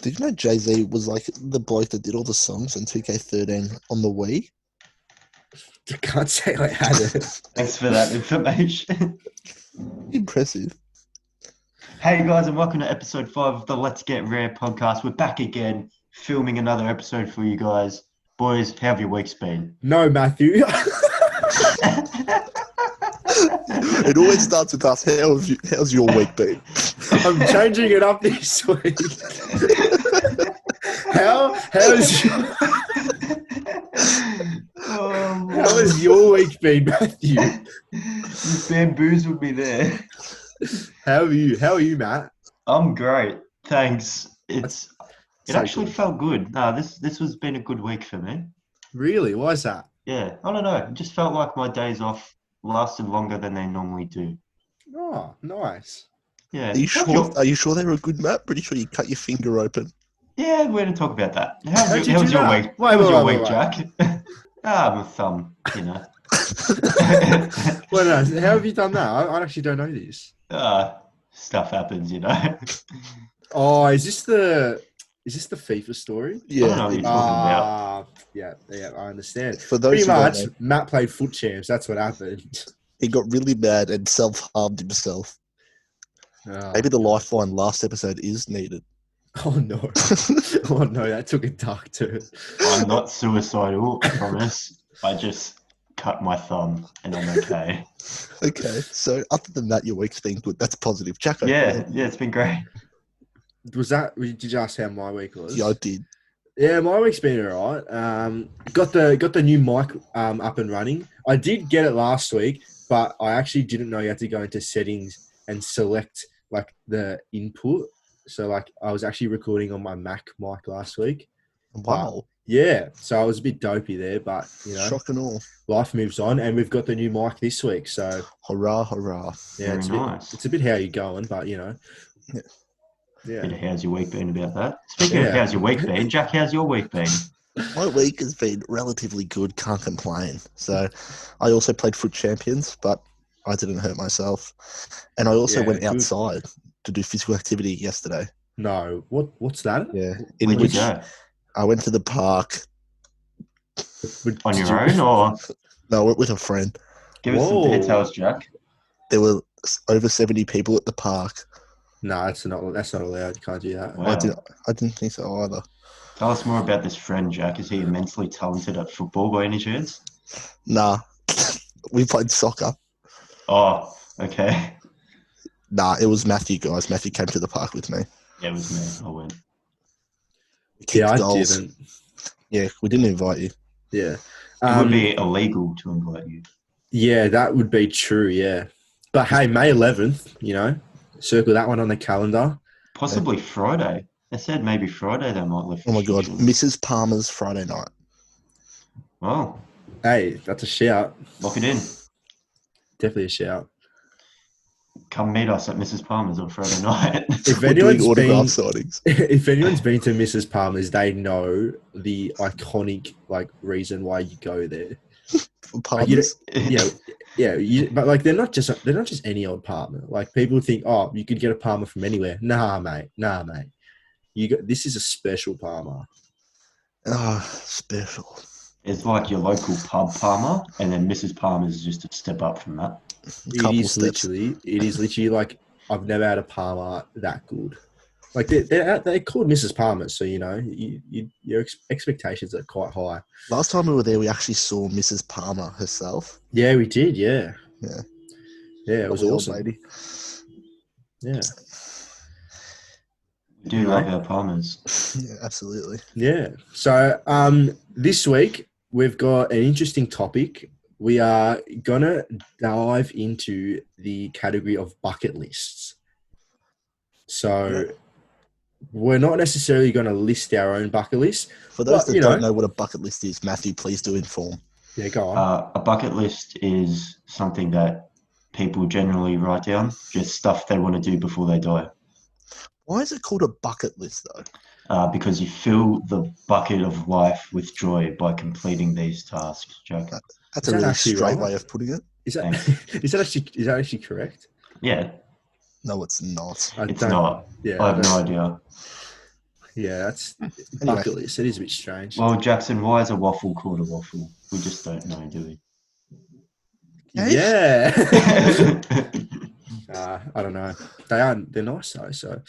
Did you know Jay-Z was like the bloke that did all the songs in 2K13 on the Wii? I can't say I had it. Thanks for that information. Impressive. Hey guys, and welcome to episode 5 of the Let's Get Rare podcast. We're back again, filming another episode for you guys. Boys, how have your weeks been? No, Matthew. It always starts with us. How's your week been? I'm changing it up this week. How's how has your week been, Matthew? You bamboozled me there. How are you, Matt? I'm great, thanks. It So actually good. felt good. No, this has been a good week for me. Really? Why is that? Yeah, I don't know. It just felt like my days off lasted longer than they normally do. Oh, nice. Yeah. Are you sure? Are you sure they were good, Matt? Pretty sure you cut your finger open. Yeah, we're going to talk about that. How'd you How was do your that? week? Wait, How was your wait, week, wait. Jack? My thumb, you know. Well, no, how have you done that? I actually don't know this. Stuff happens, you know. Oh, is this the FIFA story? I don't know Yeah. what you're talking about. Yeah, I understand. For those Pretty who don't much, know, Matt played foot champs. That's what happened. he got really mad and self-harmed himself. Oh, Maybe the lifeline last episode is needed. oh no. Oh no, that took a dark turn. I'm not suicidal, I promise. I just cut my thumb and I'm okay. Okay, so other than that, your week's been good. That's positive. Jacko. Yeah, it's been great. Did you ask how my week was? Yeah, I did. Yeah, my week's been alright. Got the new mic up and running. I did get it last week, but I actually didn't know you had to go into settings and select like the input. So like I was actually recording on my Mac mic last week. Wow. Yeah, so I was a bit dopey there, but you know, Shock and all. life moves on, and we've got the new mic this week. So Hurrah, hurrah. yeah, Very it's nice. it's a bit how you going, but you know, Yeah. yeah. How's your week been about that? Speaking of Yeah. how's your week been, Jack, how's your week been? My week has been relatively good. Can't complain. So I also played Foot Champions, but I didn't hurt myself. And I also Yeah, went good. outside to do physical activity yesterday. No, what's that? Yeah. In Where'd you which go? I went to the park. On Did your you- own, or No, I went with a friend. give us some Whoa. details, Jack? There were over 70 people at the park. No, that's not allowed. You can't do that. Wow. I didn't think so either. Tell us more about this friend, Jack. Is he immensely talented at football by any chance? Nah. We played soccer. Oh, okay. Nah, it was Matthew, guys. Matthew came to the park with me. Yeah, it was me. I went. We kicked Yeah, I goals. didn't. Yeah, we didn't invite you. Yeah. It would be illegal to invite you. Yeah, that would be true, yeah. But hey, May 11th, you know, circle that one on the calendar. Possibly Friday. They said maybe Friday they might lift Oh my God. restrictions. Mrs. Palmer's Friday night. Well, Hey, that's a shout. lock it in. Definitely a shout. Come meet us at Mrs. Palmer's on Friday night. If We're doing anyone's autograph been, signings. if anyone's been to Mrs. Palmer's, they know the iconic like reason why you go there. For Like, you Palmer's. but like they're not just any old Palmer. Like people think, oh, you could get a Palmer from anywhere. Nah, mate. This is a special Palmer. Special. It's like your local pub Palmer, and then Mrs. Palmer's is just a step up from that. Couple It is steps. literally like I've never had a Palmer that good. Like they're called Mrs. Palmer, so you know your expectations are quite high. Last time we were there, we actually saw Mrs. Palmer herself. Yeah, we did. Yeah, Yeah. it was Lovely old awesome. lady. Yeah, We do love our Palmers. Yeah, absolutely. yeah. So this week we've got an interesting topic. We are gonna dive into the category of bucket lists. So we're not necessarily going to list our own bucket list. For those Well, that you don't know. know what a bucket list is, Matthew, please do inform. Yeah, go on. A bucket list is something that people generally write down, just stuff they want to do before they die. Why is it called a bucket list, though? Because you fill the bucket of life with joy by completing these tasks, Jack. That's Is a that really actually straight right? way of putting it. Is that actually correct? Yeah, No, it's not. I it's don't- not. Yeah, I have no idea. Yeah, that's Anyway, bucket list. It is a bit strange. Well, Jackson, why is a waffle called a waffle? We just don't know, do okay. Yeah. we? I don't know. They're nice though. So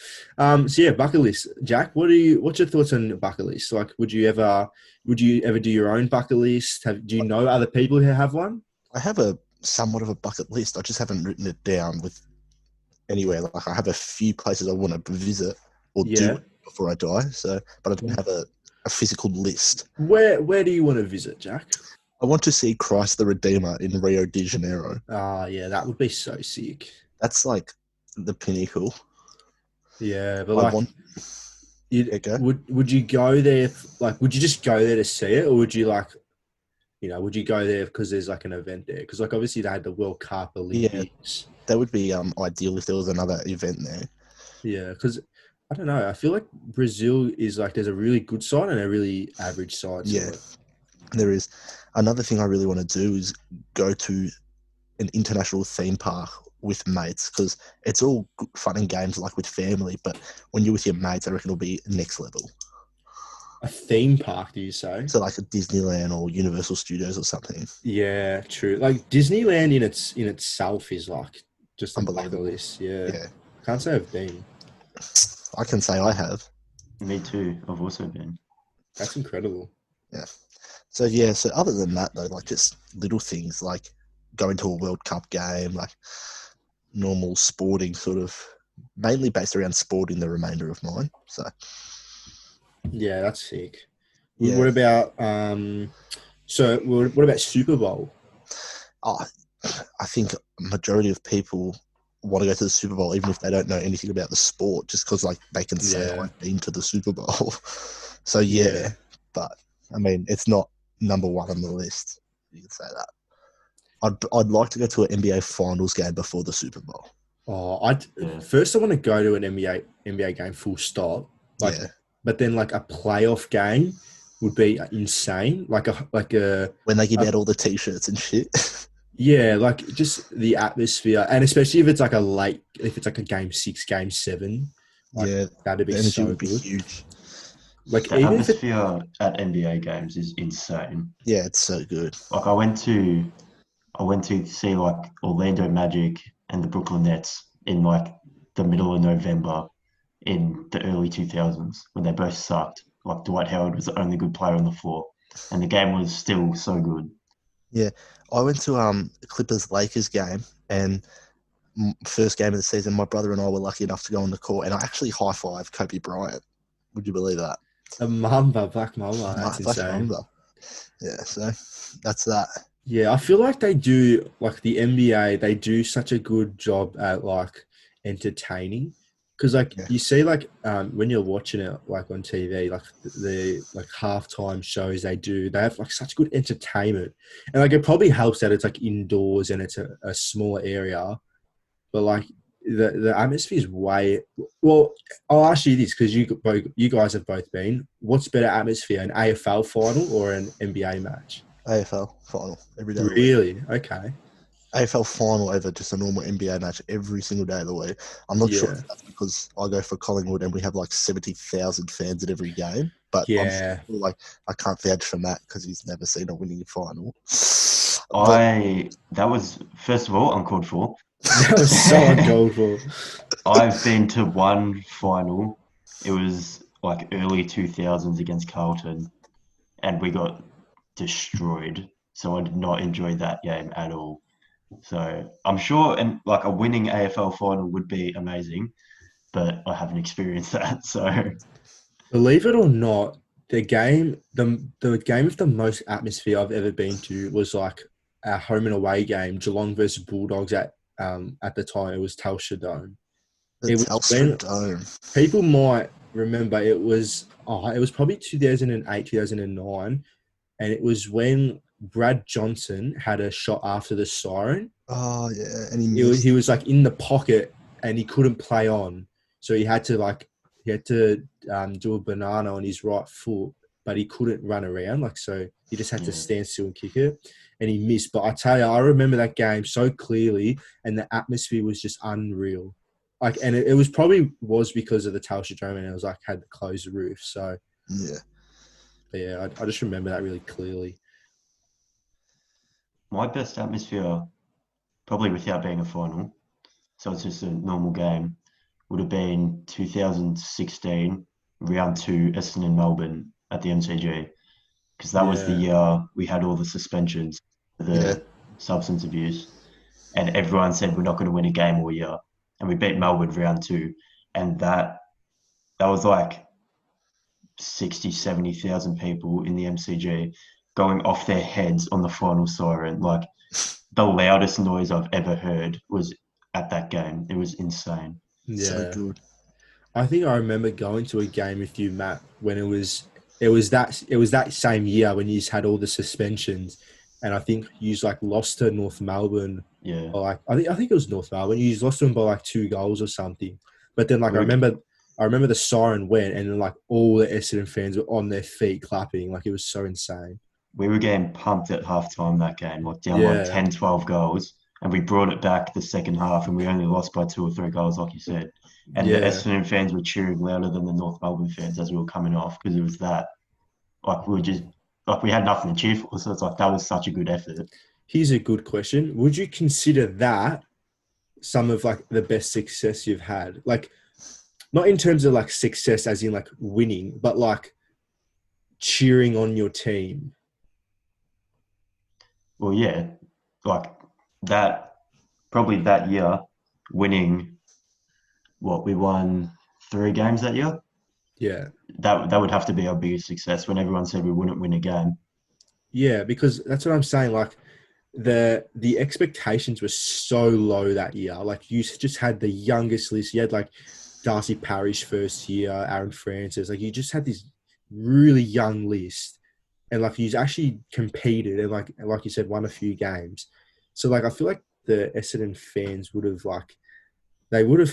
yeah, bucket list. Jack, what's your thoughts on bucket list? Like, would you ever do your own bucket list? Do you know other people who have one? I have a somewhat of a bucket list. I just haven't written it down with anywhere. Like I have a few places I want to visit or Yeah. do before I die. So, but I don't have a physical list. Where do you want to visit, Jack? I want to see Christ the Redeemer in Rio de Janeiro. Yeah, that would be so sick. That's like the pinnacle. Yeah, but I like, want. you go. would you go there? Like, would you just go there to see it, or would you like, would you go there because there's like an event there? Because like obviously they had the World Cup, Olympics. That would be ideal if there was another event there. Yeah, because I don't know. I feel like Brazil is like there's a really good side and a really average side. Yeah, there is. Another thing I really want to do is go to an international theme park with mates because it's all fun and games like with family, but when you're with your mates, I reckon it'll be next level. A theme park, do you say? So like a Disneyland or Universal Studios or something. Yeah, true. Like Disneyland in itself is like just a bucket Unbelievable. list. Yeah. Yeah. Can't say I've been. I can say I have. Me too. I've also been. That's incredible. Yeah. So other than that though, like just little things like going to a World Cup game, like normal sporting sort of mainly based around sporting the remainder of mine. So Yeah, that's sick. yeah. What about what about Super Bowl? I think a majority of people want to go to the Super Bowl even if they don't know anything about the sport, just because like they can say I've been to the Super Bowl. So yeah, but I mean it's not number one on the list. You can say that. I'd like to go to an NBA Finals game before the Super Bowl. Oh, first I want to go to an NBA game full stop. Like, yeah. But then like a playoff game would be insane. Like a when they give out all the T-shirts and shit. Yeah, like just the atmosphere, and especially if it's like a game 6, game 7. Like, yeah, that'd be the energy so would be good. huge. Like the atmosphere at NBA games is insane. Yeah, it's so good. Like I went to see like Orlando Magic and the Brooklyn Nets in like the middle of November in the early 2000s when they both sucked. Like Dwight Howard was the only good player on the floor, and the game was still so good. Yeah, I went to Clippers Lakers game, and first game of the season, my brother and I were lucky enough to go on the court, and I actually high-fived Kobe Bryant. Would you believe that? A Mamba, Black Mamba. That's Black insane. Mamba. Yeah, so that's that. Yeah, I feel like they do, like the NBA, they do such a good job at like entertaining. Because like you see like when you're watching it like on TV, like the like halftime shows they have like such good entertainment. And like it probably helps that it's like indoors and it's a smaller area. But like the atmosphere is way well. I'll ask you this because you guys have both been. What's better atmosphere, an AFL final or an NBA match? AFL final every day. Really? Okay. AFL final over just a normal NBA match every single day of the week. I'm not sure if that's because I go for Collingwood and we have like 70,000 fans at every game. But I'm sure, like I can't vouch for Matt because he's never seen a winning final. That was first of all uncalled for. That was so uncalled for. I've been to one final. It was like early 2000s against Carlton, and we got destroyed. So I did not enjoy that game at all. So I'm sure, and like a winning AFL final would be amazing, but I haven't experienced that. So, believe it or not, the game with the most atmosphere I've ever been to was like our home and away game, Geelong versus Bulldogs at the time. It was Telstra Dome. The Telstra Dome. People might remember it was probably 2008, 2009, and it was when Brad Johnson had a shot after the siren. Oh yeah, and he was like in the pocket and he couldn't play on, so he had to do a banana on his right foot, but he couldn't run around. Like so, he just had to stand still and kick it, and he missed. But I tell you, I remember that game so clearly, and the atmosphere was just unreal. like, and it was probably because of the Telstra Dome, and it was like had the closed roof. So Yeah. but yeah, I just remember that really clearly. My best atmosphere, probably without being a final, so it's just a normal game, would have been 2016 round two Essendon Melbourne at the MCG, because that was the Yeah. year we had all the suspensions for the substance abuse, and everyone said we're not going to win a game all year, and we beat Melbourne round two, and that was like 60, 70,000 people in the MCG going off their heads on the final siren. Like the loudest noise I've ever heard was at that game. It was insane. So Yeah. good. I think I remember going to a game with you, Matt, when it was that same year when you had all the suspensions, and I think you like lost to North Melbourne. Yeah. Or like I think it was North Melbourne. You lost to them by like 2 goals or something. But then like I We were- remember the siren went, and then like all the Essendon fans were on their feet clapping. Like it was so insane. We were getting pumped at halftime that game, like down like Yeah. 10, 12 goals. And we brought it back the second half, and we only lost by 2 or 3 goals, like you said. And the Yeah. Essendon fans were cheering louder than the North Melbourne fans as we were coming off, because it was that, like, we had nothing to cheer for. So it's like, that was such a good effort. Here's a good question. Would you consider that some of like the best success you've had? Like not in terms of like success as in like winning, but like cheering on your team. Well, yeah, like that, probably that year, winning, we won 3 games that year. Yeah. That would have to be our biggest success when everyone said we wouldn't win a game. Yeah, because that's what I'm saying. Like the expectations were so low that year. Like you just had the youngest list. You had like Darcy Parish first year, Aaron Francis. Like you just had this really young list, and like you actually competed and like you said, won a few games. So like I feel like the Essendon fans would have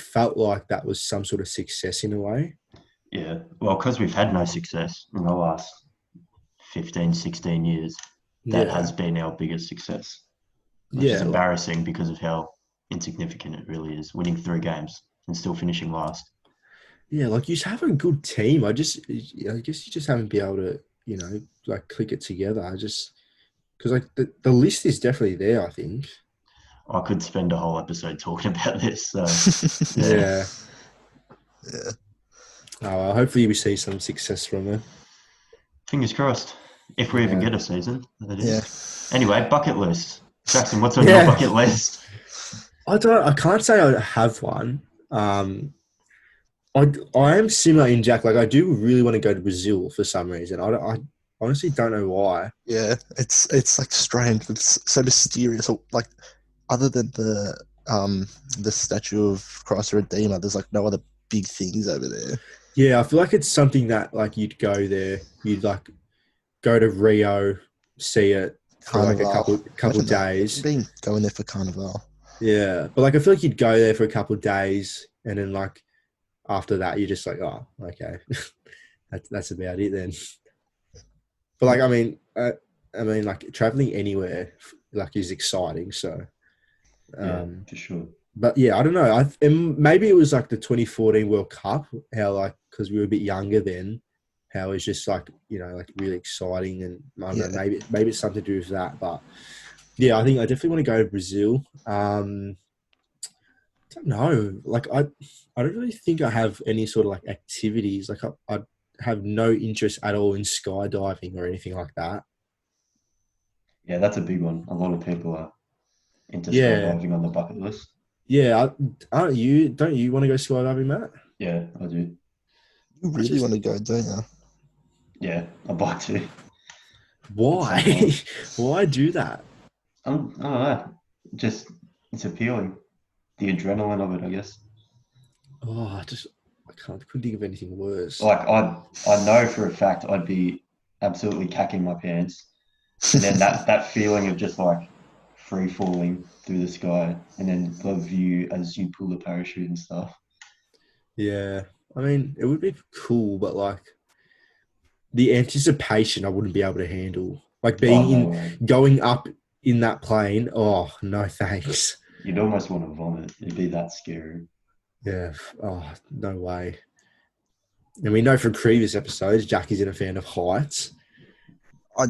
felt like that was some sort of success in a way. Yeah, well, because we've had no success in the last 15, 16 years, that has been our biggest success, which is embarrassing because of how insignificant it really is, winning 3 games and still finishing last. Yeah, like you just have a good team. I guess you just haven't been able to, like click it together. Because like the list is definitely there, I think. I could spend a whole episode talking about this. So, Yeah. Yeah. Oh, well, hopefully we see some success from it. Fingers crossed. If we even Yeah. get a season, that Yeah. is. Anyway, bucket list. Jackson, what's on your bucket list? I can't say I have one. I am similar in Jack. Like I do really want to go to Brazil for some reason. I honestly don't know why. Yeah, it's like strange. It's so mysterious. Like, other than the statue of Christ the Redeemer, there's like no other big things over there. Yeah, I feel like it's something that like you'd go there, you'd like go to Rio, see it for like a couple days. Been going there for Carnival. Yeah, but like I feel like you'd go there for a couple of days, and then like after that, you're just like, oh, okay, that's about it then. But like, I mean, like traveling anywhere like is exciting. So, Yeah, for sure. But yeah, I don't know. And maybe it was like the 2014 World Cup. How like because we were a bit younger then, how it was just like like really exciting, and I don't know. Maybe it's something to do with that. But yeah, I think I definitely want to go to Brazil. I don't know. Like I don't really think I have any sort of like activities. Like I have no interest at all in skydiving or anything like that. Yeah, that's a big one. A lot of people are into skydiving on the bucket list. Yeah, don't you want to go skydiving, Matt? Yeah, I do. You really want to go, don't you? Yeah, I'd like to. Why? Why do that? I don't know. Just it's appealing. The adrenaline of it, I guess. Oh, I couldn't think of anything worse. Like I know for a fact I'd be absolutely cacking my pants, and then that feeling of just like free falling through the sky, and then the view as you pull the parachute and stuff. Yeah, I mean it would be cool, but like the anticipation I wouldn't be able to handle. Like going up in that plane. Oh no, thanks. You'd almost want to vomit. It'd be that scary. Yeah. Oh, no way. And we know from previous episodes, Jack isn't a fan of heights.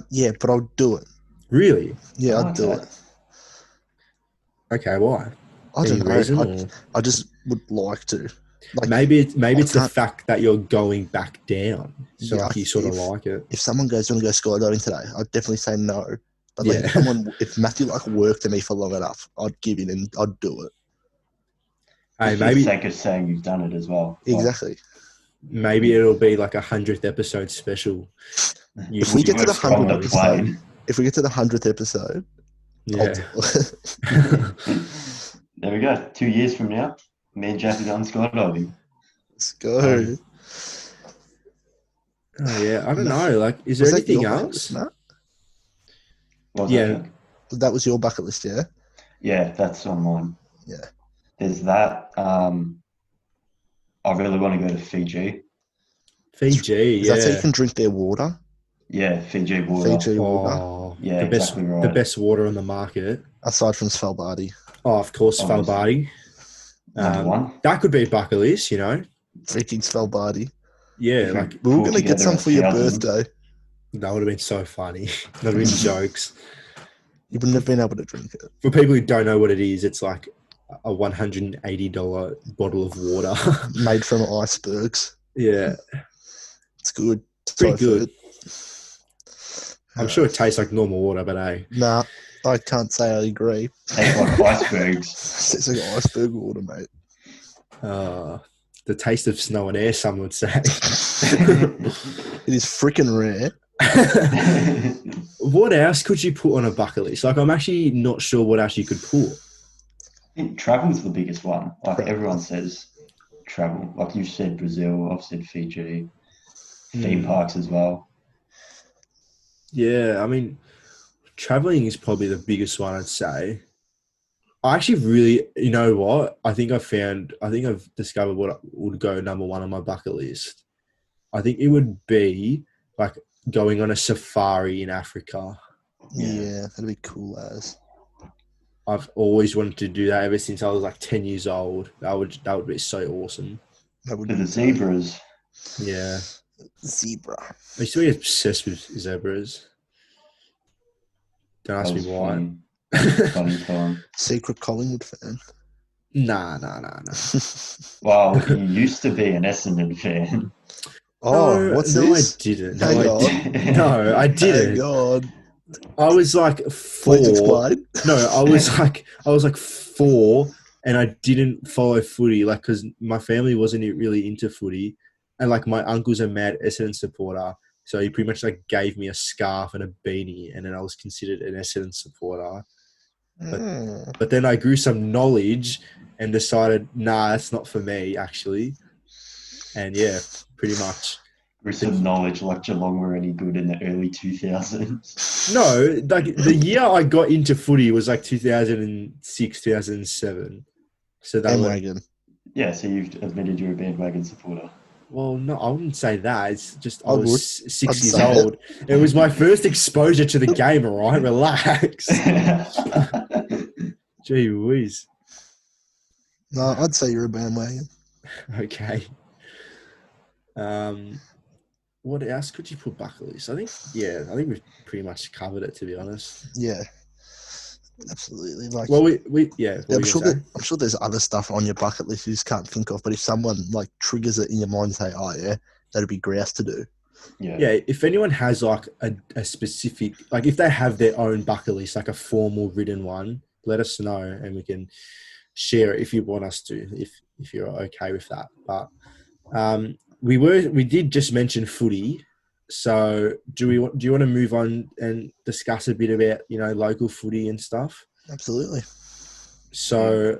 Yeah, but I'll do it. Really? Yeah, Oh, I'd do okay. it. Okay, why? I Any don't know. reason? Or? I just would like to. Like, Maybe it's the can't- fact that you're going back down. So Yeah, like you sort of like it. if someone goes, "Do you want to go skydiving today?" I'd definitely say no. But like, Yeah. if Matthew like worked at me for long enough, I'd give in and I'd do it. Hey, Just for the sake of saying you've done it as well. Exactly. maybe it'll be like 100th episode special. If we get to the 100th on a plane. If we get to the 100th episode, I'll Yeah. do it. There we go. 2 years from now, me and Jack are going skydiving. Let's go. Oh yeah, I don't know. Like, is there Was that anything your bucket else? list, Matt? What was Yeah. that, Jack? That was your bucket list, yeah? Yeah, that's on mine. Yeah. There's that. I really want to go to Fiji. Fiji, Is that so you yeah. can drink their water? Yeah, Fiji water. Fiji water. Oh, Yeah, the best, exactly right. the best water on the market. Aside from Svalbardi. Oh, of course, Obviously. Svalbardi. Number one. That could be a bucket list, you know. Freaking Svalbardi. Yeah, If we like We were pull going to get together some for your 1,000. birthday. that would have been so funny. That would have been jokes. You wouldn't have been able to drink it. For people who don't know what it is, it's like a $180 bottle of water. Made from icebergs. Yeah, It's good. It's pretty so good. I'm sure it tastes like normal water, but hey. Nah, I can't say I agree. Tastes like icebergs. It's like iceberg water, mate. The taste of snow and air, some would say. It is freaking rare. What else could you put on a bucket list? Like, I'm actually not sure what else you could put. I think travel's the biggest one. Like Travel. everyone says travel. Like you've said Brazil, I've said Fiji, theme parks as well. Yeah, I mean, traveling is probably the biggest one, I'd say. I actually really, you know what? I think I've discovered what would go number one on my bucket list. I think it would be like going on a safari in Africa. Yeah, that'd be cool as. I've always wanted to do that ever since I was like 10 years old. That would be so awesome. That would To be the zebras. Yeah. Zebra. I used to be obsessed with zebras. Don't ask That me was why. funny. Funny time. Secret Collingwood fan. Nah. Well, you used to be an Essendon fan. Oh, what's this? I didn't. Hang No, I didn't. Hang on. I was like Please 4. explain. No, I was like 4, and I didn't follow footy, like, because my family wasn't really into footy, and like my uncle's a mad Essendon supporter, so he pretty much like gave me a scarf and a beanie, and then I was considered an Essendon supporter. But then I grew some knowledge and decided, nah, that's not for me, actually. And yeah, pretty much. With some knowledge like Geelong were any good in the early 2000s. No, like the year I got into footy was like 2006, 2007. So that was, Bandwagon. Yeah, so you've admitted you're a bandwagon supporter. well, no, I wouldn't say that. It's just I I was would. 6 I'd years say it. old. It was my first exposure to the game, all right? Relax. Gee whiz. No, I'd say you're a bandwagon. Okay. What else could you put bucket list? I think we've pretty much covered it, to be honest. Yeah. Absolutely. Like, Well, what were you I'm gonna sure say? I'm sure there's other stuff on your bucket list you just can't think of. But if someone like triggers it in your mind, and say, "Oh yeah, that'd be grouse to do." Yeah, if anyone has like a specific, like if they have their own bucket list, like a formal written one, let us know and we can share it if you want us to, if you're okay with that. But we did just mention footy. So do you want to move on and discuss a bit about, local footy and stuff? Absolutely. So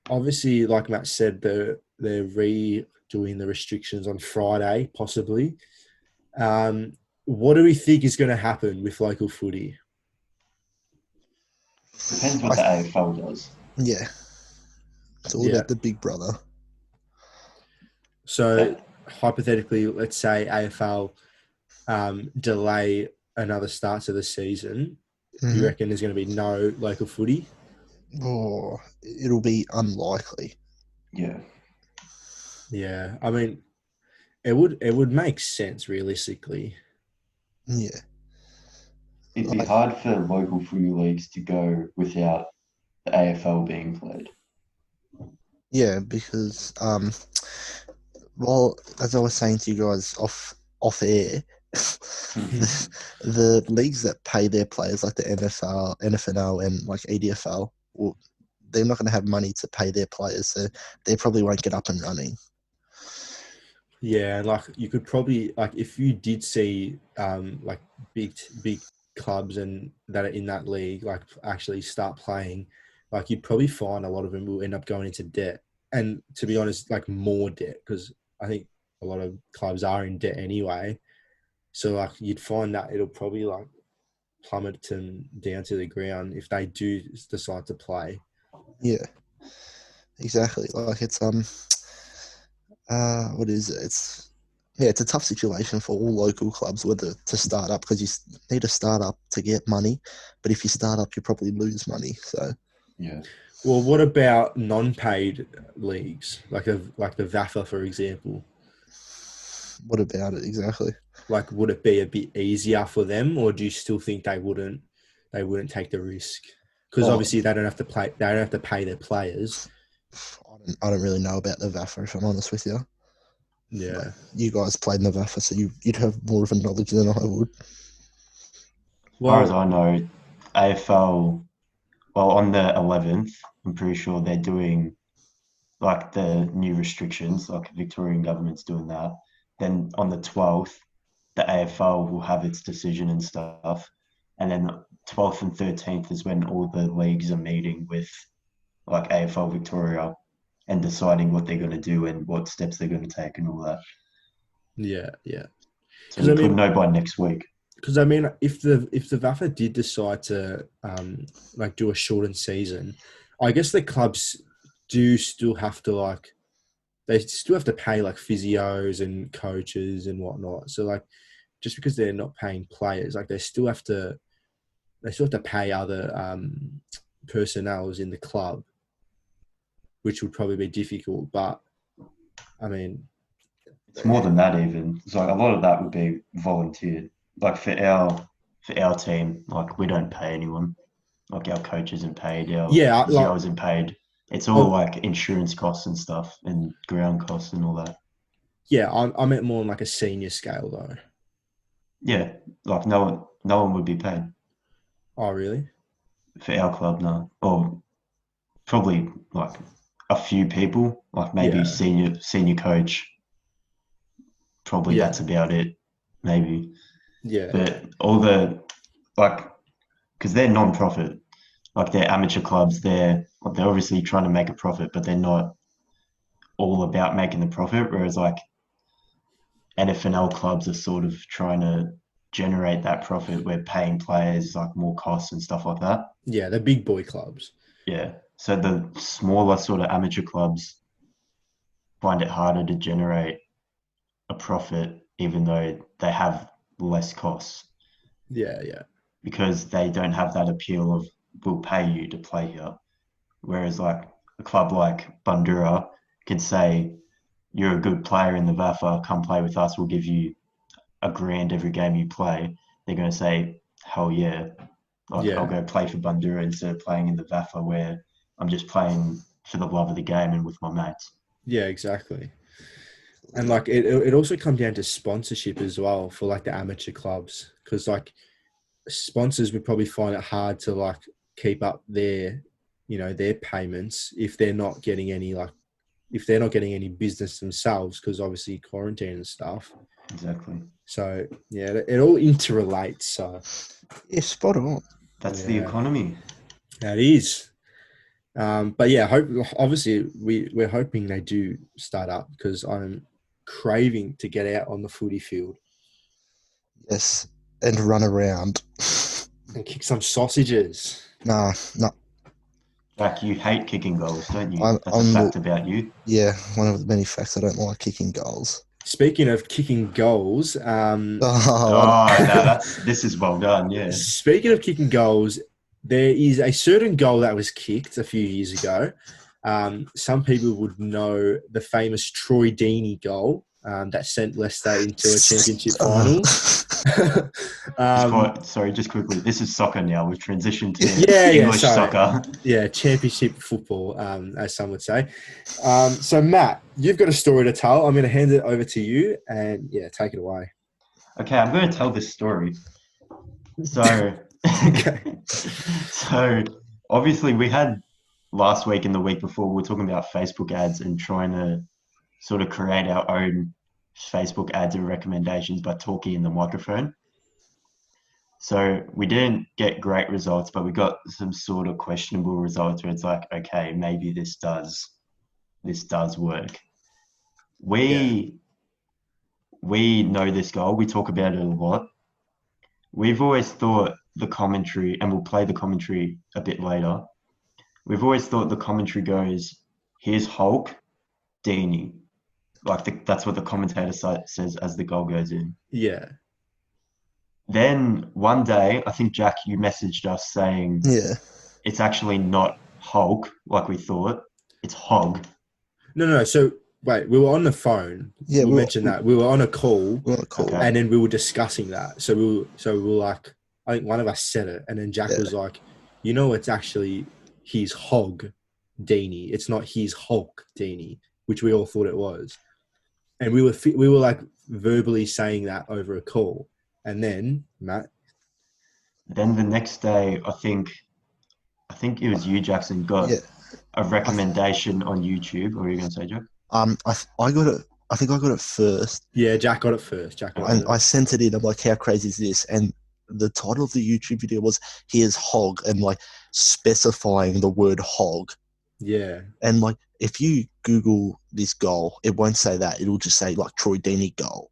obviously, like Matt said, they're redoing the restrictions on Friday, possibly. What do we think is going to happen with local footy? Depends what the AFL does. Yeah. It's all about the big brother. So hypothetically, let's say AFL delay another start to the season. You reckon there's going to be no local footy? Oh, it'll be unlikely. Yeah. Yeah, I mean, it would make sense realistically. Yeah, It'd be like hard for local footy leagues to go without the AFL being played. yeah, because well, as I was saying to you guys off air, the leagues that pay their players like the NFL, NFNL, and like EDFL, well, they're not going to have money to pay their players, so they probably won't get up and running. Yeah, like you could probably like if you did see like big clubs and that are in that league like actually start playing, like you'd probably find a lot of them will end up going into debt. And to be honest, like more debt because I think a lot of clubs are in debt anyway. So like you'd find that it'll probably like plummet them down to the ground if they do decide to play. Yeah, exactly. Like it's what is it? It's a tough situation for all local clubs whether to start up because you need to start up to get money, but if you start up, you probably lose money. So Yeah. Well, what about non-paid leagues like the VAFA, for example? what about it exactly? Like, would it be a bit easier for them, or do you still think they wouldn't take the risk? Because Oh, obviously they don't have to play, they don't have to pay their players. I don't really know about the VAFA if I'm honest with you. Like, Yeah. you guys played in the VAFA, so you'd have more of a knowledge than I would. As far as Well, I know, AFL, well, on the 11th, I'm pretty sure they're doing like the new restrictions, like the Victorian government's doing that. Then on the 12th, the AFL will have its decision and stuff. And then 12th and 13th is when all the leagues are meeting with like AFL Victoria and deciding what they're going to do and what steps they're going to take and all that. yeah, yeah. So Because I we could mean, know by next week. if the VAFA did decide to like do a shortened season, I guess the clubs do still have to like they still have to pay like physios and coaches and whatnot. So like just because they're not paying players, like they still have to pay other personnels in the club, which would probably be difficult. But I mean, It's more than that even. So a lot of that would be volunteered. Like for our team, like we don't pay anyone. Like our coach isn't paid, our yeah, like physio isn't paid. It's all oh, like insurance costs and stuff and ground costs and all that. yeah, I meant more on like a senior scale though. Yeah, like no one would be paid Oh, really? for our club, no. Or probably like a few people, like maybe Yeah, senior coach. Probably yeah, that's about it, maybe. yeah, yeah, But all the like, because they're non-profit, like they're amateur clubs, they're obviously trying to make a profit, but they're not all about making the profit. Whereas like NFNL clubs are sort of trying to generate that profit. We're paying players like more costs and stuff like that. yeah. The big boy clubs. Yeah. So the smaller sort of amateur clubs find it harder to generate a profit, even though they have less costs Yeah, yeah, because they don't have that appeal of we'll pay you to play here. Whereas like a club like Bandura can say, you're a good player in the VAFA, come play with us, we'll give you $1,000 every game you play. They're going to say, hell yeah, like I'll yeah, go play for Bandura instead of playing in the VAFA where I'm just playing for the love of the game and with my mates. yeah. Exactly. And like it also comes down to sponsorship as well for like the amateur clubs because like sponsors would probably find it hard to like keep up their payments if they're not getting any like if they're not getting any business themselves because obviously quarantine and stuff. Exactly. So yeah, it all interrelates. So Yeah, spot on. That's the yeah, economy. that is. But yeah, obviously we're hoping they do start up because I'm craving to get out on the footy field Yes, and run around. and kick some sausages. Nah, nah. Jack, you hate kicking goals, don't you? I'm, That's a I'm fact about you. yeah, one of the many facts I don't like kicking goals. Speaking of kicking goals, Oh, Oh, no, this is well done. Yeah. speaking of kicking goals, there is a certain goal that was kicked a few years ago. Some people would know the famous Troy Deeney goal that sent Leicester into a championship final. Sorry, just quickly. This is soccer now. We've transitioned to English soccer. Yeah, championship football, as some would say. So, Matt, you've got a story to tell. I'm going to hand it over to you and, take it away. Okay, I'm going to tell this story. So, so obviously we had last week and the week before, we were talking about Facebook ads and trying to sort of create our own Facebook ads and recommendations by talking in the microphone. So we didn't get great results, but we got some sort of questionable results where it's like, okay, maybe this does work. We know this goal. We talk about it a lot. We've always thought the commentary, and we'll play the commentary a bit later. We've always thought the commentary goes, here's Hulk, Deeney. That's what the commentator says as the goal goes in. Yeah. Then one day, I think, Jack, you messaged us saying, it's actually not Hulk like we thought. It's Hog. No. So, wait, we were on the phone. Yeah, we mentioned that. We were on a call. Okay. And then we were discussing that. So we were like, I think one of us said it. And then Jack was like, it's actually he's Hog Deeney. It's not he's Hulk Deeney, which we all thought it was. And we were like verbally saying that over a call. And then, Matt? Then the next day, I think it was you, Jackson, got a recommendation on YouTube. What were you going to say, Jack? I got it. I think I got it first. Yeah, Jack got it first. I sent it in. I'm like, how crazy is this? And the title of the YouTube video was "Here's Hog" and like specifying the word hog. Yeah. And like, if you Google this goal, it won't say that. It'll just say like Troy Deeney goal.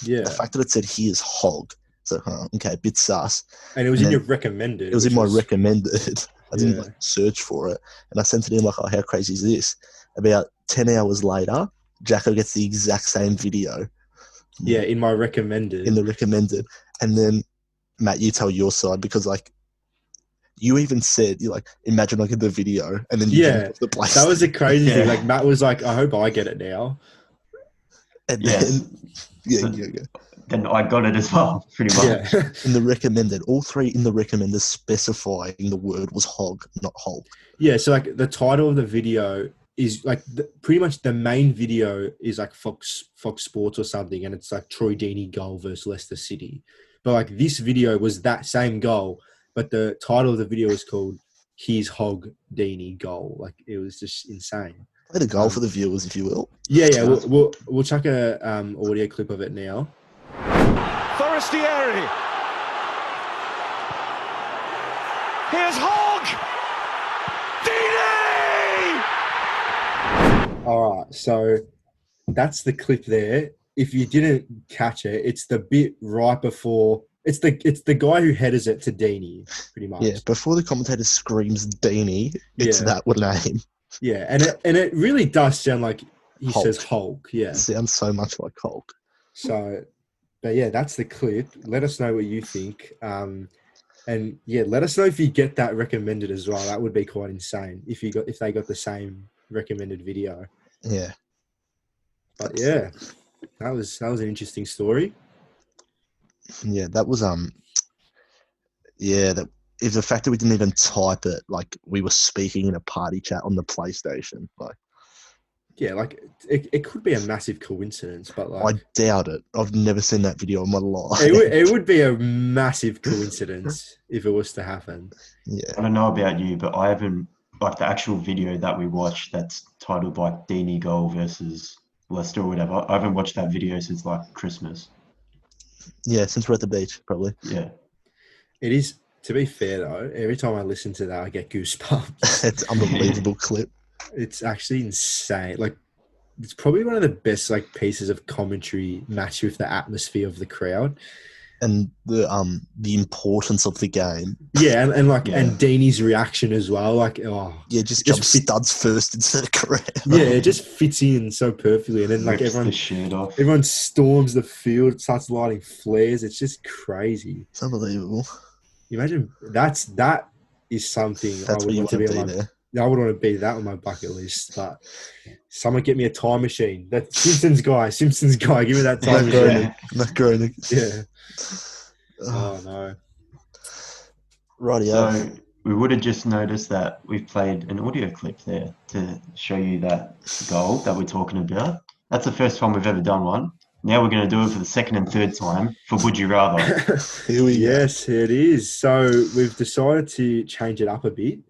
Yeah. The fact that it said "Here's Hog," so okay, a bit sus. And it was in your recommended. It was in my recommended. I didn't like search for it, and I sent it in like, oh, how crazy is this? About 10 hours later, Jacko gets the exact same video. Yeah, in my recommended. In the recommended. And then, Matt, you tell your side because, like, you even said, you like, imagine like in the video, and then you the place. That was a crazy thing. Like, Matt was like, I hope I get it now. And then, then I got it as well, pretty much. Yeah. In the recommended, all three in the recommended specifying the word was hog, not Hulk. Yeah, so like the title of the video is like pretty much the main video is like Fox Sports or something, and it's like Troy Deeney goal versus Leicester City. But like this video was that same goal, but the title of the video was called "Here's Hog Deeney goal." Like it was just insane. Play the goal for the viewers, if you will. Yeah. We'll chuck a audio clip of it now. Forestieri. Here's Hog Deeney. All right, so that's the clip there. If you didn't catch it, it's the bit right before. It's the guy who headers it to Deeney, pretty much. Yeah, before the commentator screams Deeney, it's that name. Yeah, and it really does sound like he Hulk. says Hulk. Yeah, It sounds so much like Hulk. So, but yeah, that's the clip. Let us know what you think. And yeah, let us know if you get that recommended as well. That would be quite insane if they got the same recommended video. Yeah. But yeah, that was an interesting story. Yeah, that was if the fact that we didn't even type it, like we were speaking in a party chat on the PlayStation, like. Yeah, like it could be a massive coincidence, but like I doubt it. I've never seen that video in my life. It would be a massive coincidence if it was to happen. Yeah. I don't know about you, but I haven't like the actual video that we watched that's titled like Deeney goal versus Leicester or whatever. I haven't watched that video since like Christmas. Yeah, since we're at the beach, probably. Yeah. It is, to be fair though, every time I listen to that I get goosebumps. It's an unbelievable clip. It's actually insane. Like, it's probably one of the best like pieces of commentary matched with the atmosphere of the crowd and the importance of the game. Yeah, and Deeney's reaction as well. Like, just jumps studs first into the crowd. Yeah, it just fits in so perfectly, and then like everyone storms the field, starts lighting flares. It's just crazy. It's unbelievable. Imagine that is something That's I would want to be on there. I would want to be that on my bucket list, but someone get me a time machine. That Simpsons guy, give me that time machine. Matt Groening. Yeah. Oh, no. Rightio. So we would have just noticed that we've played an audio clip there to show you that goal that we're talking about. That's the first time we've ever done one. Now we're going to do it for the second and third time for Would You Rather. Here we go. Yes, it is. So we've decided to change it up a bit.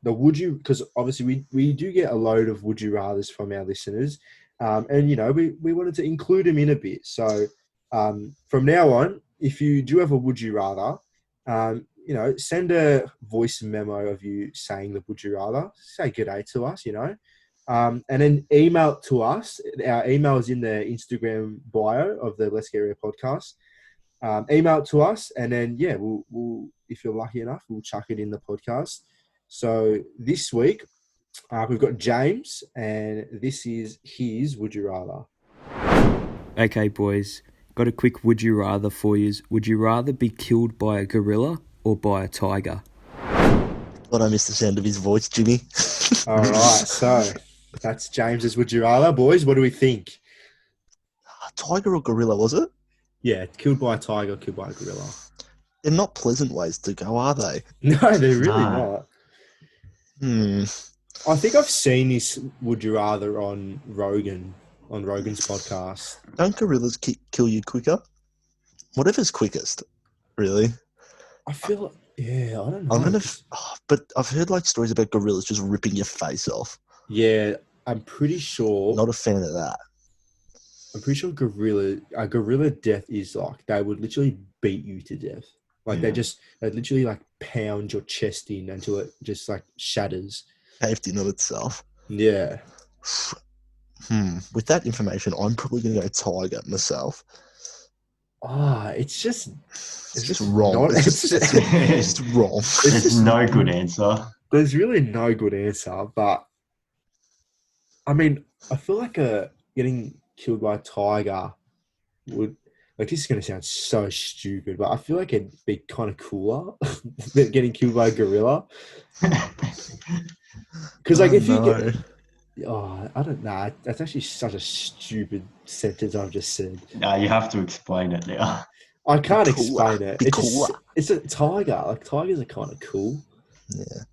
Because obviously we do get a load of Would You Rathers from our listeners. And, you know, we wanted to include them in a bit. So from now on, if you do have a Would You Rather, you know, send a voice memo of you saying the Would You Rather. Say good day to us, you know. And then email it to us. Our email is in the Instagram bio of the Let's Get Real podcast. Email it to us, and then we'll if you're lucky enough, we'll chuck it in the podcast. So this week we've got James, and this is his Would You Rather. Okay, boys, got a quick Would You Rather for you. Would you rather be killed by a gorilla or by a tiger? God, I missed the sound of his voice, Jimmy. All right, so that's James's Would You Rather, boys. What do we think? Tiger or gorilla, was it? Yeah, killed by a tiger, killed by a gorilla. They're not pleasant ways to go, are they? No, they're really not. I think I've seen this Would You Rather on Rogan's podcast. Don't gorillas kill you quicker? Whatever's quickest, really. I feel I don't know. But I've heard like stories about gorillas just ripping your face off. Yeah, I'm pretty sure. Not a fan of that. I'm pretty sure a gorilla death is like they would literally beat you to death. Like they literally like pound your chest in until it just like shatters. Caved in on itself. Yeah. With that information, I'm probably going to go tiger myself. It's just wrong. It's just wrong. There's no good answer. There's really no good answer, but I mean, I feel like getting killed by a tiger would, like, this is going to sound so stupid, but I feel like it'd be kind of cooler than getting killed by a gorilla. Because like if you get, I don't know. That's actually such a stupid sentence I've just said. No, you have to explain it now. I can't explain it. It's a tiger. Like tigers are kind of cool. Yeah.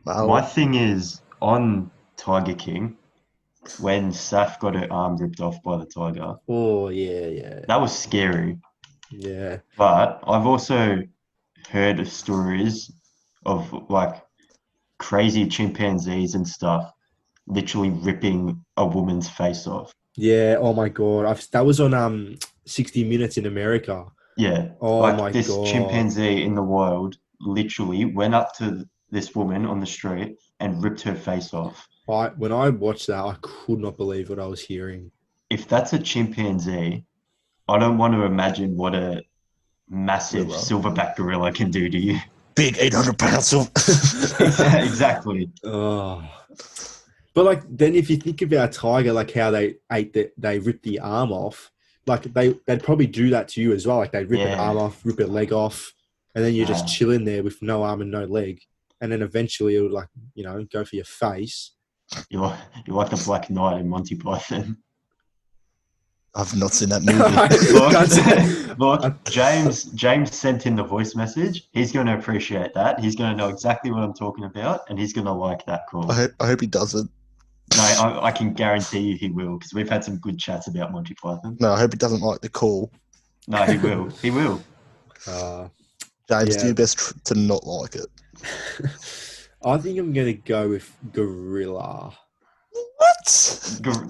My thing is on Tiger King, when Saf got her arm ripped off by the tiger. Oh yeah. That was scary. Yeah. But I've also heard of stories of like crazy chimpanzees and stuff literally ripping a woman's face off. Yeah. Oh my god. That was on 60 Minutes in America. Yeah. Oh like my this god. This chimpanzee in the wild literally went up to this woman on the street and ripped her face off. When I watched that, I could not believe what I was hearing. If that's a chimpanzee, I don't want to imagine what a massive silverback gorilla can do to you. Big 800 pounds. Exactly. Oh. But like, then if you think about a tiger, like how they ripped the arm off, like they'd probably do that to you as well. Like they'd rip an arm off, rip a leg off, and then you're just chilling there with no arm and no leg. And then eventually it would, like, you know, go for your face. You're like the Black Knight in Monty Python. I've not seen that movie. Look, James sent in the voice message. He's going to appreciate that. He's going to know exactly what I'm talking about, and he's going to like that call. I hope he doesn't. No, I can guarantee you he will, because we've had some good chats about Monty Python. No, I hope he doesn't like the call. No, he will. He will. James, do your best to not like it. I think I'm going to go with gorilla. What?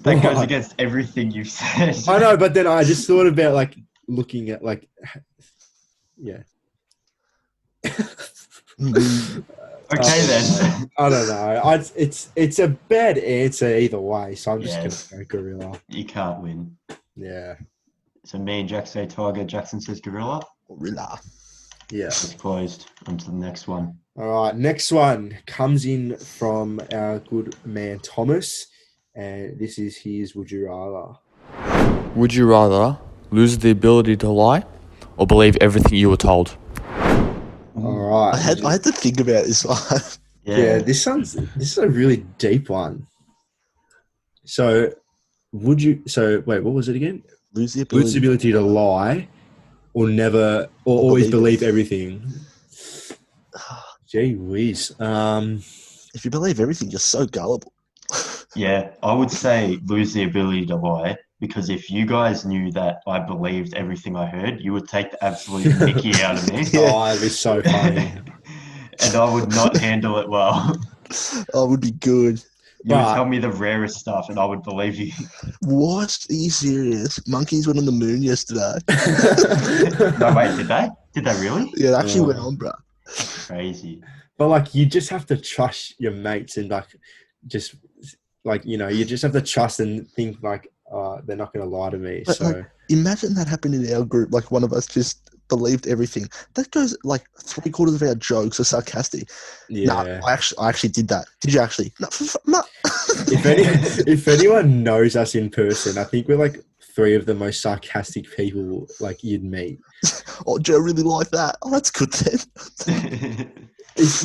That goes against everything you've said. I know, but then I just thought about, like, looking at, like, yeah. Okay, then. I don't know. It's a bad answer either way, so I'm just going to go gorilla. You can't win. Yeah. So me and Jack say tiger, Jackson says gorilla. Gorilla. Yeah. It's closed. On to the next one. All right, next one comes in from our good man Thomas, and this is his Would You Rather. Would you rather lose the ability to lie or believe everything you were told? All right. I had to think about this one. Yeah, this is a really deep one. So, would you? So, wait, what was it again? Lose the Lose the ability. ability to lie, or never, or always believe everything. Gee whiz. If you believe everything, you're so gullible. Yeah, I would say lose the ability to lie, because if you guys knew that I believed everything I heard, you would take the absolute mickey out of me. Yeah. Oh, it'd be so funny. And I would not handle it well. Oh, it would be good. You would But- tell me the rarest stuff and I would believe you. What? Are you serious? Monkeys went on the moon yesterday. No, wait, did they? Did they really? Yeah, it actually went on, bro. Crazy. But like, you just have to trust your mates and like, just like, you know, you just have to trust and think like, they're not going to lie to me. But So like, imagine that happened in our group. Like one of us just believed everything. That goes like 3/4 of our jokes are sarcastic. yeah. Nah, I actually did that. Did you actually? No. No. If anyone knows us in person, I think we're like 3 of the most sarcastic people like you'd meet. Oh, Joe really like that. Oh, that's good then.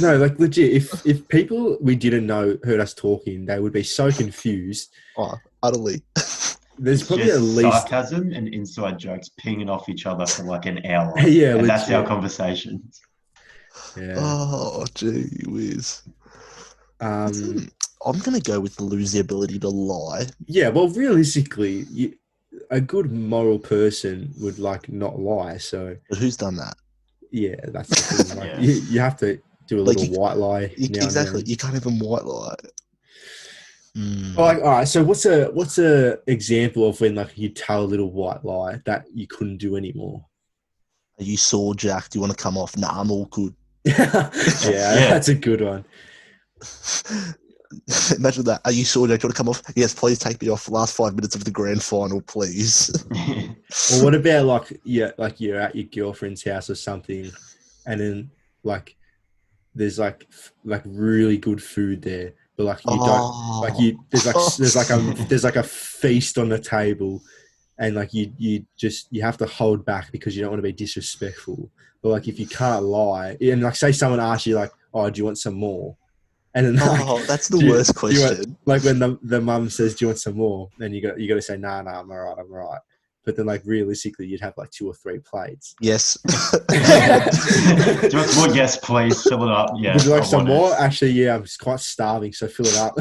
No, like legit. If people we didn't know heard us talking, they would be so confused. Oh, utterly. There's probably Just at least sarcasm and inside jokes pinging off each other for like an hour. Yeah, and that's our legit. conversations. yeah. Oh, gee whiz. Um, I'm gonna go with lose the ability to lie. yeah. Well, realistically, a good moral person would like not lie. So But who's done that? yeah, that's the thing. Like, Yeah. you have to do a Like, little white lie. Now Exactly. And then. You can't even white lie. Mm. Like, all right. So what's a example of when like you tell a little white lie that you couldn't do anymore? Are you sore, Jack? Do you want to come off? Nah, I'm all good. yeah, that's a good one. Imagine that. Are you sore, Jack? Do you want to come off? Yes, please take me off. Last 5 minutes of the grand final, please. Or what about like you're at your girlfriend's house or something, and then like there's like really good food there, but like you don't like you there's like a feast on the table, and like you have to hold back because you don't want to be disrespectful. But like if you can't lie, and like say someone asks you like, oh, do you want some more? And then like, that's the worst question. Like when the mum says, do you want some more? Then you got to say, nah, I'm all right. But then like realistically, you'd have like 2 or 3 plates. Yes. Do you want more? Yes, please. Fill it up. Yeah. Would you like some more? Actually, yeah, I'm quite starving, so fill it up.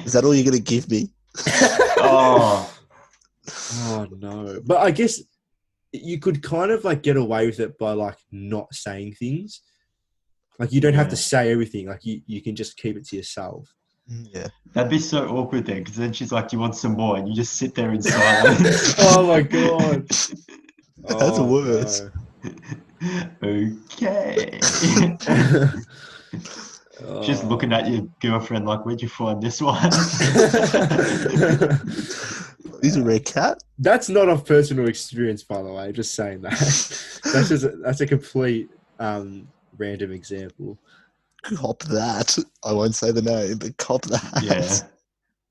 Is that all you're going to give me? Oh. Oh, no. But I guess you could kind of like get away with it by like not saying things. Like you don't have to say everything. Like you can just keep it to yourself. Yeah. That'd be so awkward then, because then she's like, do you want some more? And you just sit there in silence. Oh, my God. That's worse. Okay. Just looking at your girlfriend like, where'd you find this one? He's a rare cat. That's not of personal experience, by the way. Just saying that. That's a complete random example. Cop that. I won't say the name, but cop that. Yeah.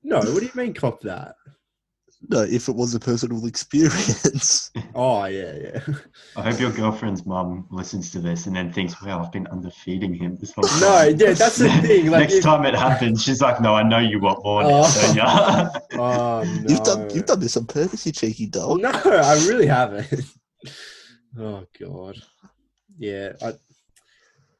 No, what do you mean cop that? No, if it was a personal experience. Oh, yeah. I hope your girlfriend's mum listens to this and then thinks, wow, I've been underfeeding him this whole time. No, yeah, that's the thing. Like, Next time it happens, she's like, no, I know you want more now, don't ya? Oh, no. You've done this on purpose, you cheeky dog. No, I really haven't. Oh, God. Yeah.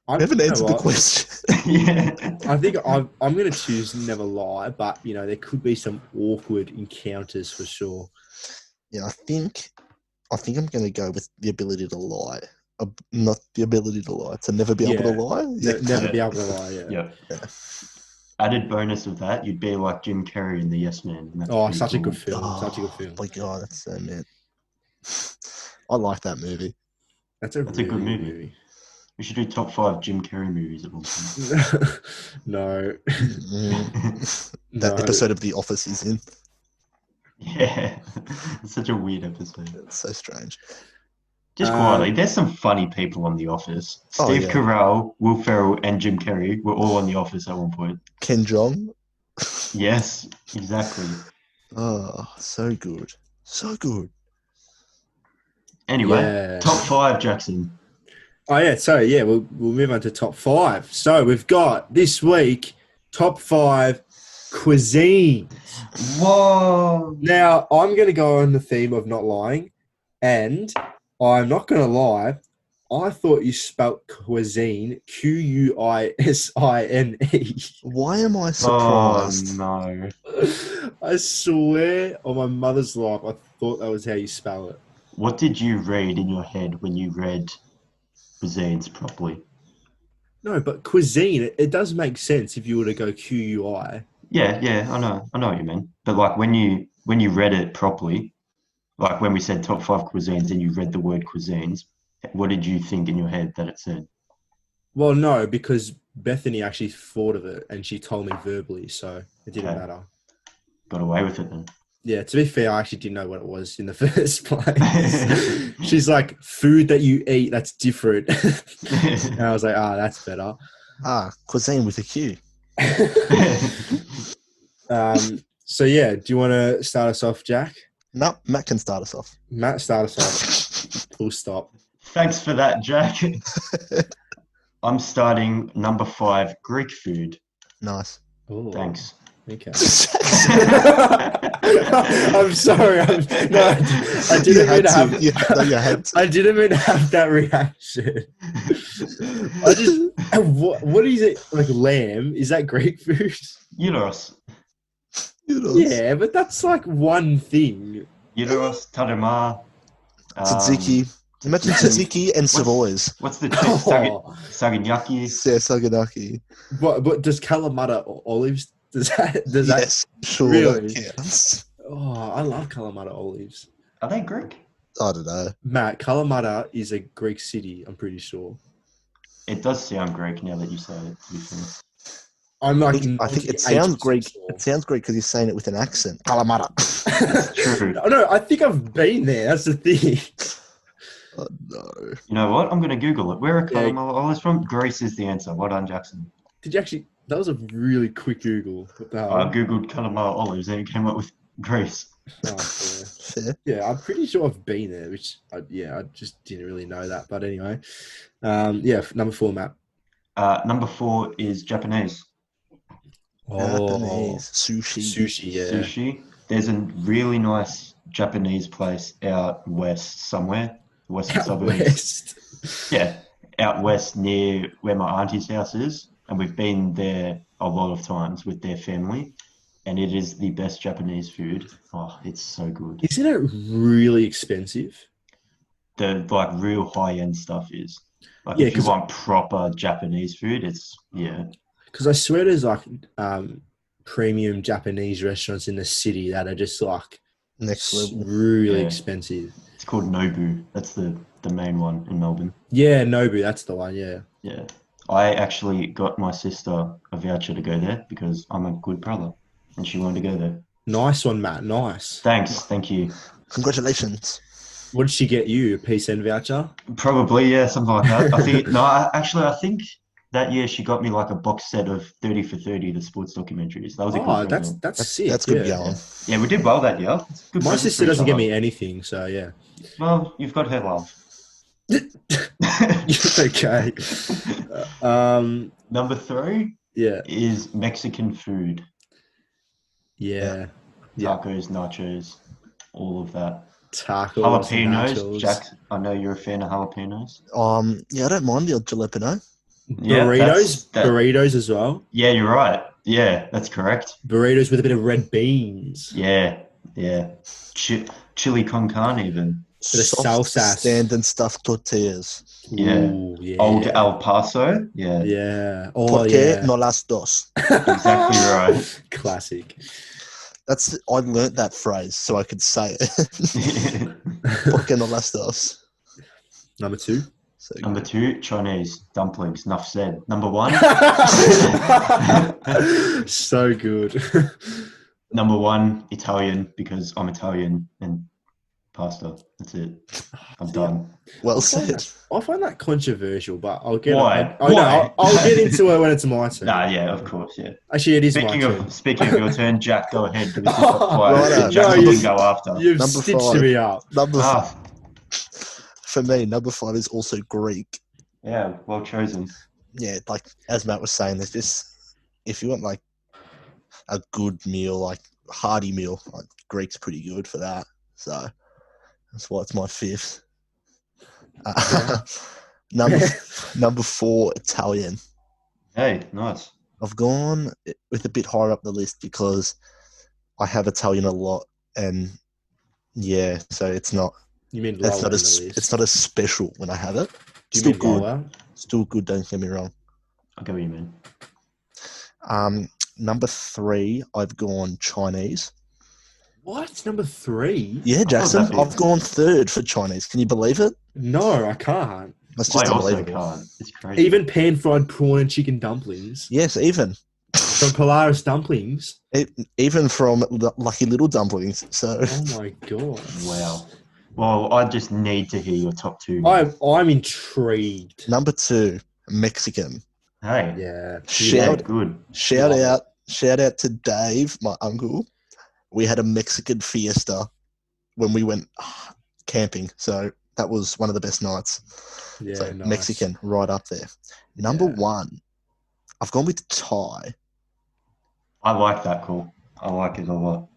I haven't answered the question. Yeah. I think I'm going to choose never lie, but, you know, there could be some awkward encounters for sure. Yeah, I think I'm going to go with the ability to lie. Not the ability to lie. To never be able to lie? Yeah. Never be able to lie, Yeah. Added bonus of that, you'd be like Jim Carrey in The Yes Man. And that's such pretty a cool. good film. Such a good film. Oh, my God, that's so man. I like that movie. That's a good movie. We should do top 5 Jim Carrey movies at one point. No. That episode of The Office is in. Yeah. It's such a weird episode. It's so strange. Just quietly, there's some funny people on The Office. Steve Carell, Will Ferrell, and Jim Carrey were all on The Office at one point. Ken Jeong? Yes, exactly. Oh, so good. So good. Anyway, top 5, Jackson. Oh yeah, so yeah, we'll move on to top 5. So we've got this week top 5 cuisines. Whoa! Now I'm going to go on the theme of not lying, and I'm not going to lie. I thought you spelt cuisine Quisine. Why am I Oh surprised? no! I swear on my mother's life, I thought that was how you spell it. What did you read in your head when you read cuisines properly? No, but cuisine, it does make sense if you were to go QUI. Yeah, I know what you mean. But like when you read it properly, like when we said top 5 cuisines and you read the word cuisines, what did you think in your head that it said? Well, no, because Bethany actually thought of it and she told me verbally, so it didn't Okay. matter. Got away with it then. Yeah, to be fair, I actually didn't know what it was in the first place. She's like, food that you eat that's different. And I was like, that's better. Cuisine with a Q. So yeah, do you want to start us off, Jack? No, Matt can start us off. Matt, start us off. Full stop. Thanks for that, Jack. I'm starting number 5, Greek food. Nice. Ooh, Thanks. Okay. I'm sorry. I didn't mean to have. I didn't mean to have that reaction. What is it? Like lamb? Is that Greek food? Gyros. Yeah, but that's like one thing. Gyros, tarama. Tzatziki. Imagine tzatziki and Savoys. What's the saganaki? Saganaki. But does Kalamata olives? Does that? Yes, sure. Really? That counts. Oh, I love Kalamata olives. Are they Greek? I don't know. Matt, Kalamata is a Greek city. I'm pretty sure. It does sound Greek now that you say it. To be fair. I'm like. I think it sounds Greek. Sure. It sounds Greek because he's saying it with an accent. Kalamata. True. No, I think I've been there. That's the thing. Oh, no. You know what? I'm going to Google it. Where are Kalamata olives from? Greece is the answer. Well done, Jackson. Did you actually? That was a really quick Google. What the hell? I Googled Kalamata olives and it came up with Greece. Oh, Fair. yeah, I'm pretty sure I've been there, which I just didn't really know that. But anyway, number 4, Matt. Number 4 is Japanese. Japanese. Sushi. Yeah. Sushi. There's a really nice Japanese place out west somewhere. Western suburbs. West. Yeah, out west near where my auntie's house is. And we've been there a lot of times with their family. And it is the best Japanese food. Oh, it's so good. Isn't it really expensive? The like real high-end stuff is. Like Yeah, if you want proper Japanese food, it's Because I swear there's like premium Japanese restaurants in the city that are just like Next level. really expensive. It's called Nobu. That's the main one in Melbourne. Yeah, Nobu, that's the one. Yeah. Yeah. I actually got my sister a voucher to go there because I'm a good brother and she wanted to go there. Nice one, Matt. Nice. Thanks. Thank you. Congratulations. What did she get you? A PCN voucher? Probably, yeah, something like that. I think that year she got me like a box set of 30 for 30, the sports documentaries. That was a good present. That's sick. That's good going. Yeah, we did well that year. Good My present sister for each doesn't give other. me anything, so yeah. Well, you've got her love. Okay. Number 3 Yeah. is Mexican food. Yeah. Tacos, nachos, all of that. Tacos. Jalapenos. nachos. Jack, I know you're a fan of jalapenos. Yeah, I don't mind the old jalapeno. Yeah, burritos as well. Yeah, you're right. Yeah, that's correct. Burritos with a bit of red beans. Yeah. Chili con carne even. Bit of salsa. Stand and stuffed tortillas. Yeah. Ooh, yeah. Old El Paso. Yeah. Yeah. Oh, Porque yeah. no las dos. Exactly right. Classic. I learnt that phrase so I could say it. Porque no las dos. Number 2. So Number 2, Chinese dumplings. Enough said. Number 1. So good. Number 1, Italian because I'm Italian and pasta. That's it. I'm done. well said. I find that controversial, but I'll get. Why? I'll get into it when it's my turn. Nah, yeah, of course, yeah. Actually, it is my turn. Speaking of your turn, Jack, go ahead. Give us your top 5. Right, Jack no, can go after. You've Number stitched 5. me up. For me, number 5 is also Greek. Yeah, well chosen. Yeah, like as Matt was saying, there's just if you want like a good meal, like hearty meal, like Greek's pretty good for that. So that's why it's my fifth. Number number 4, Italian. Hey, nice. I've gone with a bit higher up the list because I have Italian a lot, and yeah, so it's not. You mean It's lower not in the as list? it's not as special when I have it. Do you Still mean good. lower? Still good. Don't get me wrong. I get what you mean. Number 3, I've gone Chinese. What? Number 3? Yeah, thought Jackson, that'd be- I've gone 3rd for Chinese. Can you believe it? No, I can't. That's just I also unbelievable. can't. It's crazy. Even pan-fried prawn and chicken dumplings Yes, even from Polaris Dumplings. even from Lucky Little Dumplings. So Oh my god! Wow. Well, I just need to hear your top 2. man. I'm intrigued. number 2, Mexican. Hey. Yeah. Yeah, Shout good. Love out to Dave, my uncle. We had a Mexican fiesta when we went camping, so that was one of the best nights. Yeah, So nice. Mexican, right up there. Number Yeah. 1, I've gone with Thai. I like that call. I like it a lot.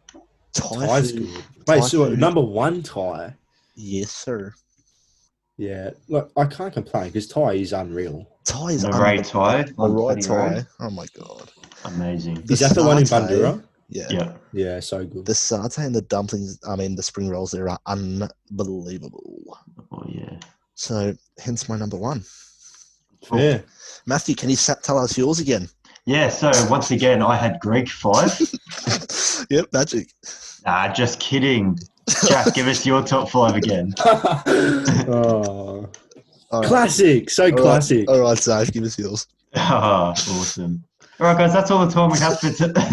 Thai's food- good. Thai Wait, so food. number 1 Thai. Yes, sir. Yeah, look, I can't complain because Thai is unreal. Thai is Naray Thai on Naray Plenty Road. Thai. Oh my god. Amazing. Is that the one in satay- Bandura? Yeah. Yeah. Yeah, so good. The satay and the dumplings, the spring rolls there are unbelievable. Oh, yeah. So, hence my number 1. Fair. Matthew, can you tell us yours again? Yeah, so once again, I had Greek 5. Yep, magic. Nah, just kidding. Jack, give us your top 5 again. Oh, All right. classic. So classic. All right, Dave, give us yours. Ah, awesome. All right, guys, that's all the time we have for today.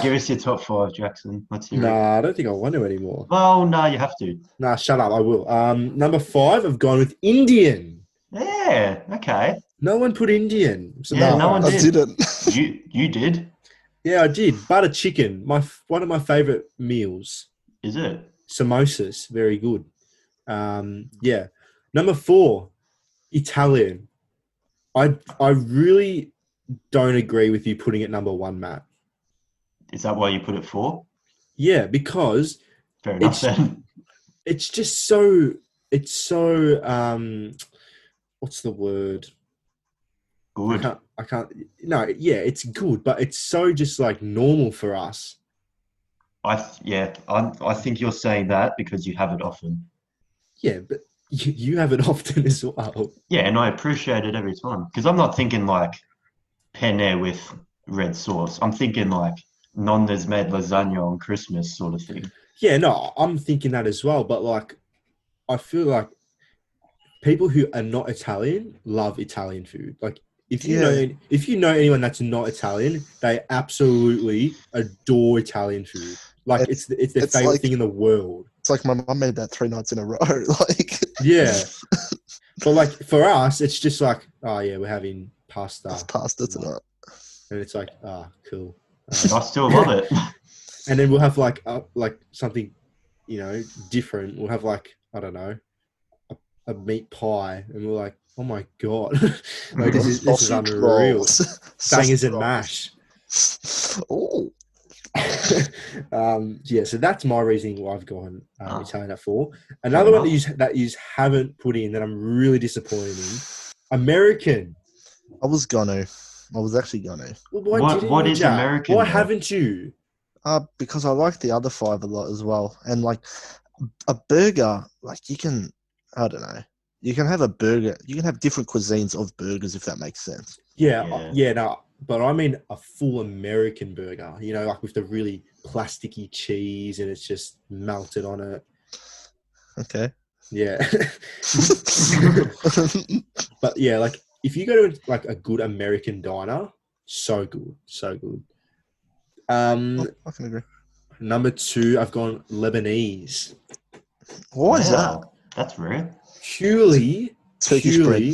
Give us your top 5, Jackson. Let's hear it. Nah, I don't think I want to anymore. Well, no, you have to. Nah, shut up. I will. Number 5, I've gone with Indian. Yeah, okay. No one put Indian. So Yeah, no one I did. didn't. You did? Yeah, I did. Butter chicken. One of my favorite meals. Is it? Samosas. Very good. Yeah. Number 4, Italian. I really don't agree with you putting it number 1, Matt. Is that why you put it 4? Yeah, because Fair enough then. it's just so what's the word? Good. I can't no, yeah, it's good, but it's so just like normal for us. I think you're saying that because you have it often. Yeah, but you have it often as well. Yeah, and I appreciate it every time. Because I'm not thinking like penne with red sauce. I'm thinking like nonna's made lasagna on Christmas sort of thing. Yeah, no, I'm thinking that as well, but like I feel like people who are not Italian love Italian food. Like if you know anyone that's not Italian, they absolutely adore Italian food. Like it's their favorite like- thing in the world. It's like my mum made that 3 nights in a row. Like, Yeah. But like for us, it's just like, oh yeah, we're having pasta. it's pasta tonight. And it's like, cool. And I still love it. And then we'll have like something, different. We'll have like, I don't know, a meat pie, and we're like, oh my god, like this is Sausage unreal. rolls. Bangers and Sausage mash. rolls. Yeah, so that's my reasoning why I've gone Italian at 4. Fair Another one enough. that you haven't put in that I'm really disappointed in, American. I was actually gonna. Well, why What- didn't what you, is Jack? American, Why though? haven't you? Because I like the other 5 a lot as well. And like a burger, like you can, I don't know, you can have a burger. You can have different cuisines of burgers if that makes sense. Yeah, no, but I mean a full American burger, like with the really plasticky cheese and it's just melted on it. Okay. Yeah. But yeah, like if you go to like a good American diner, so good, so good. I can agree. Number 2, I've gone Lebanese. Why is that? Wow, that's rare. Purely Turkish bread.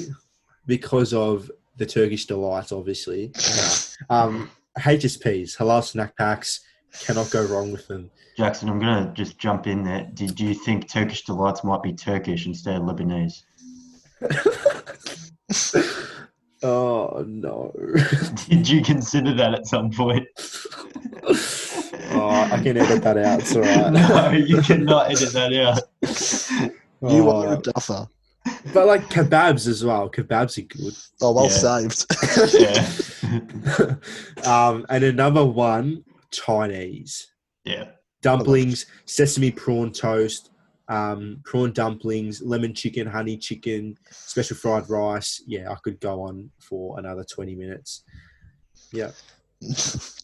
because of the Turkish delights, obviously. HSPs, halal snack packs, cannot go wrong with them. Jackson, I'm gonna just jump in there. Did you think Turkish delights might be Turkish instead of Lebanese? Oh, no. Did you consider that at some point? Oh, I can edit that out. It's all right. No, you cannot edit that out. You are a duffer. But like kebabs as well. Kebabs are good. Oh, well Yeah. saved. Yeah. And then number one, Chinese. Yeah. Dumplings, sesame prawn toast, prawn dumplings, lemon chicken, honey chicken, special fried rice. Yeah, I could go on for another 20 minutes. Yeah. Do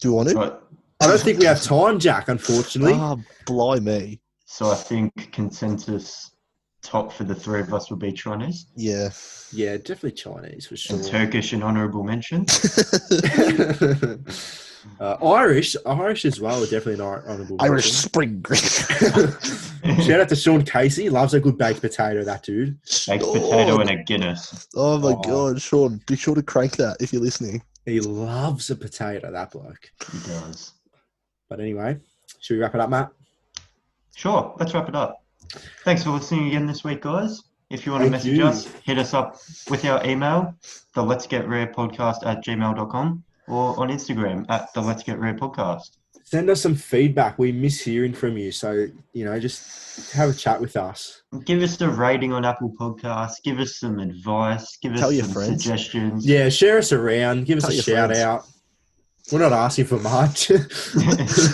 you want to? So, I don't think we have time, Jack, unfortunately. Ah, blimey. so I think consensus top for the three of us would be Chinese. Yeah. Yeah, definitely Chinese for sure. And Turkish and honourable mention. Irish as well, definitely an honourable Irish mention. spring green. Shout out to Sean Casey. Loves a good baked potato, that dude. Baked potato and a Guinness. Oh my Oh. God, Sean, be sure to crank that if you're listening. He loves a potato, that bloke. He does. But anyway, should we wrap it up, Matt? Sure, let's wrap it up. Thanks for listening again this week, guys. If you want to Thank message you. us, hit us up with our email, the Let's Get Rare Podcast at gmail.com, or on Instagram at the Let's Get Rare Podcast. Send us some feedback. We miss hearing from you. So, just have a chat with us. Give us a rating on Apple Podcasts. Give us some advice. Give us Tell your some friends. Mm. suggestions. Yeah, share us around. Give us Tell a your shout friends. out. We're not asking for much.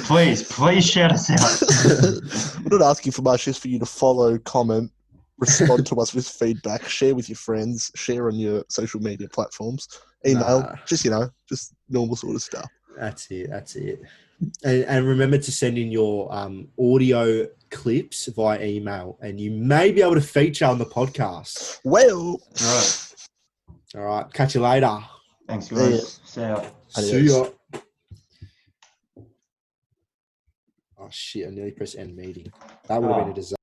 Please shout us out. We're not asking for much, just for you to follow, comment, respond to us with feedback, share with your friends, share on your social media platforms, email, Nah. just normal sort of stuff. That's it. And remember to send in your audio clips via email, and you may be able to feature on the podcast. Well, All All right. Catch you later. Thanks, guys. See ya. See Adios. ya. Oh, shit. I nearly pressed end meeting. That would have been a disaster.